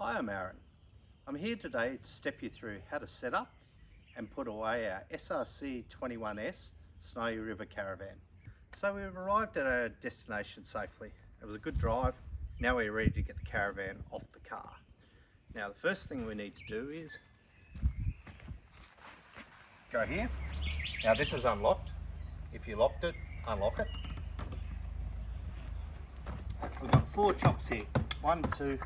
Hi, I'm Aaron. I'm here today to step you through how to set up and put away our SRC21S Snowy River caravan. So we've arrived at our destination safely. It was a good drive. Now we're ready to get the caravan off the car. Now the first thing we need to do is go here. Now this is unlocked. If you locked it, unlock it. We've got 4 chocks here. 1, 2,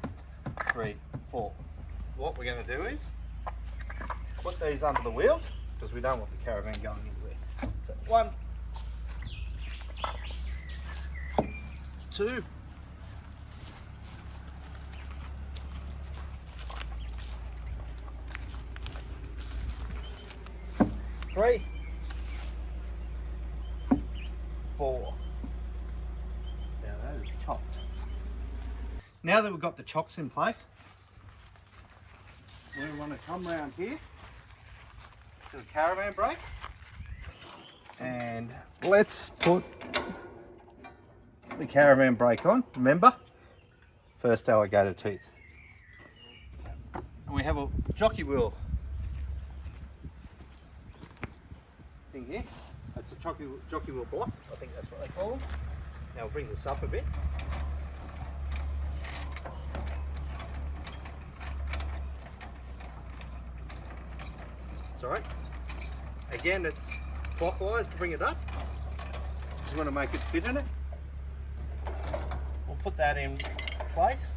3, 4. What we're going to do is put these under the wheels because we don't want the caravan going anywhere. So 1, 2, 3, 4. Now that is chocked. Now that we've got the chocks in place, we want to come round here to the caravan brake and let's put the caravan brake on. Remember, first alligator teeth. And we have a jockey wheel thing here. That's a jockey wheel block, I think that's what they call them. Now we'll bring this up a bit. Sorry. Again, it's clockwise to bring it up. Just want to make it fit in it. We'll put that in place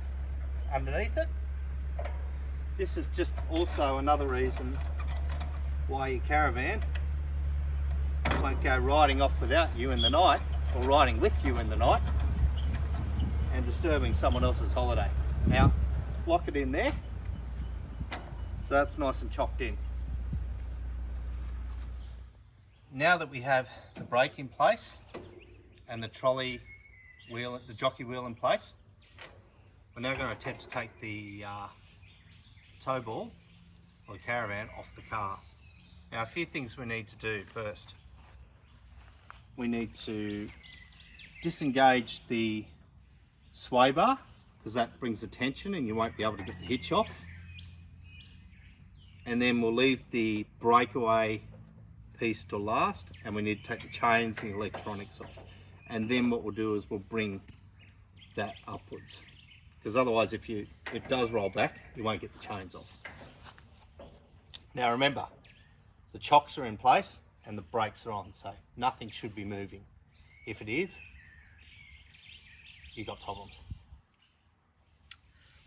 underneath it. This is just also another reason why your caravan won't go riding off without you in the night, or riding with you in the night and disturbing someone else's holiday. Now, lock it in there so that's nice and chocked in. Now that we have the brake in place and the trolley wheel, the jockey wheel in place, we're now going to attempt to take the tow ball or the caravan off the car. Now, a few things we need to do first. We need to disengage the sway bar because that brings the tension and you won't be able to get the hitch off. And then we'll leave the breakaway piece to last, and we need to take the chains and the electronics off. And then what we'll do is we'll bring that upwards, because otherwise if it does roll back, you won't get the chains off. Now remember, the chocks are in place and the brakes are on, so nothing should be moving. If it is, you've got problems.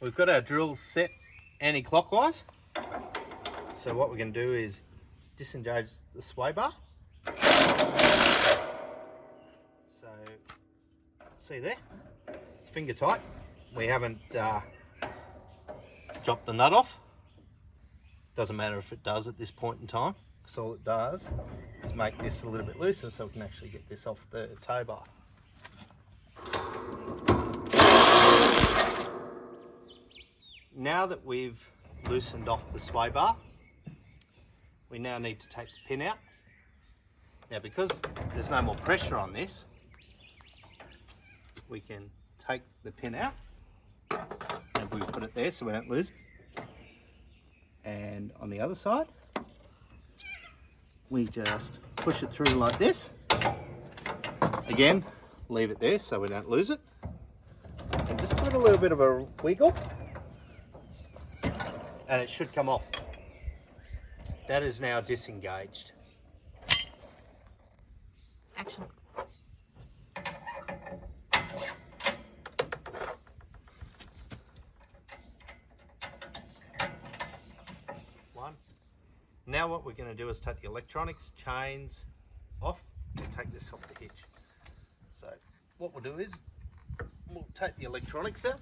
We've got our drills set anti-clockwise, so what we're going to do is disengage the sway bar. So, see there? It's finger tight. We haven't dropped the nut off. Doesn't matter if it does at this point in time, because all it does is make this a little bit looser so we can actually get this off the tow bar. Now that we've loosened off the sway bar, we now need to take the pin out. Now, because there's no more pressure on this, we can take the pin out and we put it there so we don't lose it. And on the other side, we just push it through like this. Again, leave it there so we don't lose it. And just give it a little bit of a wiggle and it should come off. That is now disengaged. Action. One. Now what we're going to do is take the electronics, chains off and take this off the hitch. So what we'll do is we'll take the electronics out,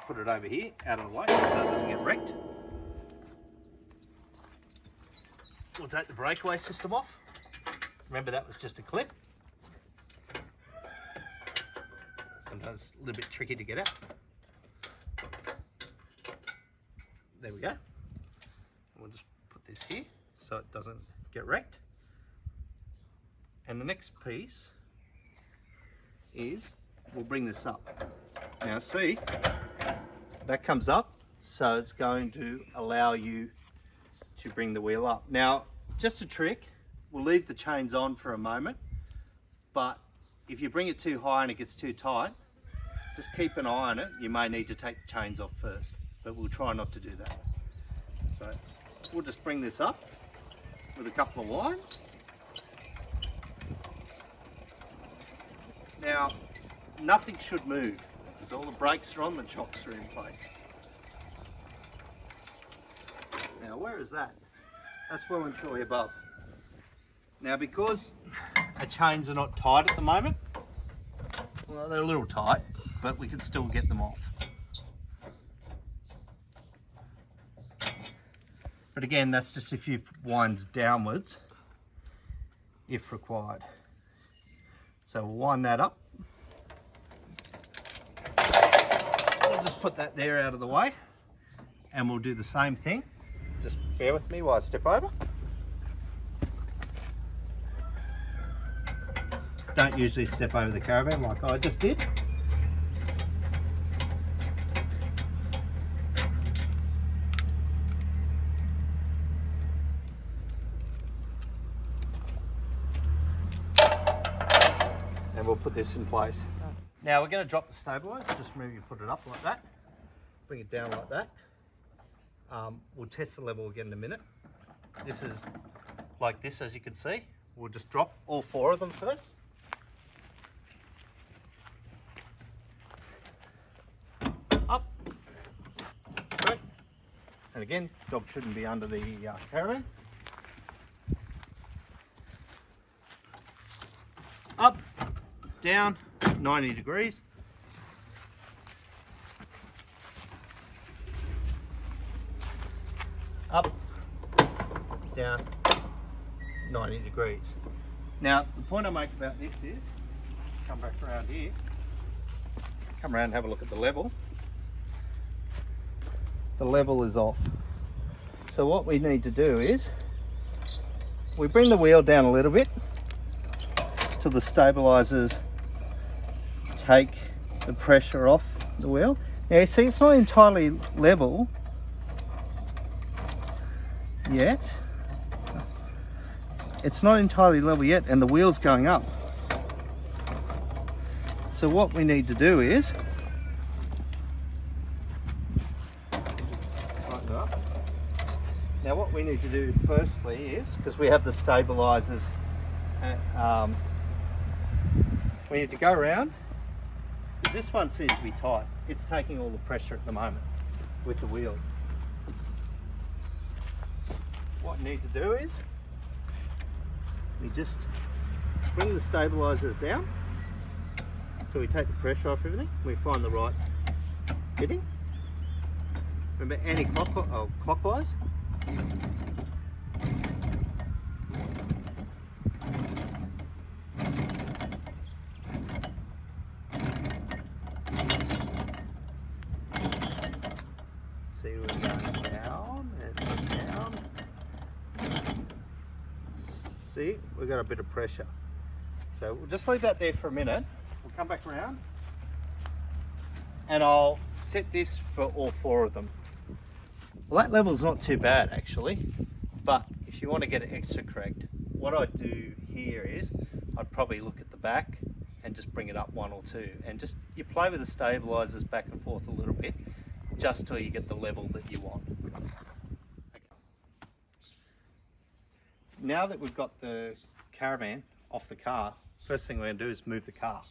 put it over here out of the way so it doesn't get wrecked. We'll take the breakaway system off. Remember, that was just a clip. Sometimes a little bit tricky to get out. There we go. We'll just put this here so it doesn't get wrecked. And the next piece is, we'll bring this up. Now see, that comes up, so it's going to allow you to bring the wheel up. Now, just a trick, we'll leave the chains on for a moment, but if you bring it too high and it gets too tight, just keep an eye on it. You may need to take the chains off first, but we'll try not to do that. So we'll just bring this up with a couple of lines. Now, nothing should move because all the brakes are on, the chocks are in place. Now, where is that? That's well and truly above. Now, because the chains are not tight at the moment, well, they're a little tight, but we can still get them off. But again, that's just a few winds downwards if required. So we'll wind that up. We'll just put that there out of the way, and we'll do the same thing. Just bear with me while I step over. Don't usually step over the caravan like I just did. And we'll put this in place. Now we're going to drop the stabilizer. Just remember you put it up like that. Bring it down like that. We'll test the level again in a minute. This is like this, as you can see. We'll just drop all 4 of them first. Up. Straight. And again, dog shouldn't be under the caravan. Up, down, 90 degrees. Up, down, 90 degrees. Now, the point I make about this is, come back around here, come around and have a look at the level. The level is off. So what we need to do is, we bring the wheel down a little bit till the stabilizers take the pressure off the wheel. Now you see it's not entirely level yet. It's not entirely level yet, and the wheel's going up. So what we need to do is tighten it up. Now what we need to do firstly is, because we have the stabilizers, we need to go around, because this one seems to be tight. It's taking all the pressure at the moment with the wheels. What we need to do is, we just bring the stabilizers down. So we take the pressure off everything. We find the right fitting. Remember, anti-clockwise. See, we're going down and down. See, we've got a bit of pressure. So we'll just leave that there for a minute. We'll come back around and I'll set this for all 4 of them. Well, that level's not too bad actually, but if you want to get it extra correct, what I'd do here is I'd probably look at the back and just bring it up 1 or 2, and just you play with the stabilizers back and forth a little bit just till you get the level that you want. Okay. Now that we've got the caravan off the car, first thing we're going to do is move the car.